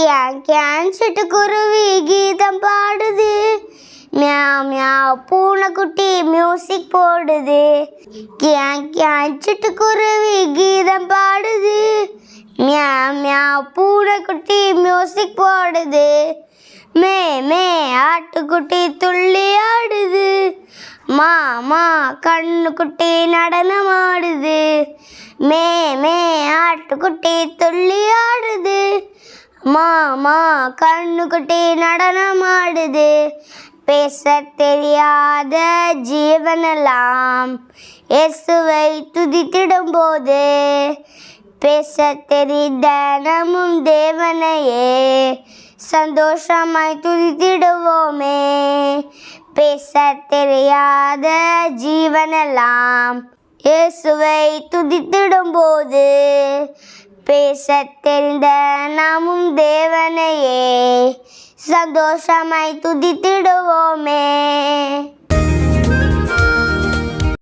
கியாங் கியாங் சிட்டுக்குருவி கீதம் பாடுது. மியாவ் மியாவ் பூனைக்குட்டி மியூசிக் போடுது. கியாங் கியாங் சிட்டுக்குருவி கீதம் பாடுது. மியாவ் மியாவ் பூனைக்குட்டி மியூசிக் போடுது. மே மே ஆட்டுக்குட்டி துள்ளி ஆடுது. மா மா கண்ணுக்குட்டி நடனம் ஆடுது. மே மே ஆட்டுக்குட்டி துள்ளி ஆடுது. மா மா கண்ணுக்குட்டி நடனம் ஆடுது. பேசத் தெரியாத ஜீவனெல்லாம் இயேசுவை துதித்திடும் போது, பேசத் தெரிந்த நமும் தேவனையே சந்தோஷமாய் துதித்திடுவோமே. பேசத் தெரியாத ஜீவனெல்லாம் இயேசுவை துதித்திடும் போது, பேசத் தெரிந்த நாமும் தேவனையே சந்தோஷமாய் துதித்திடுவோமே.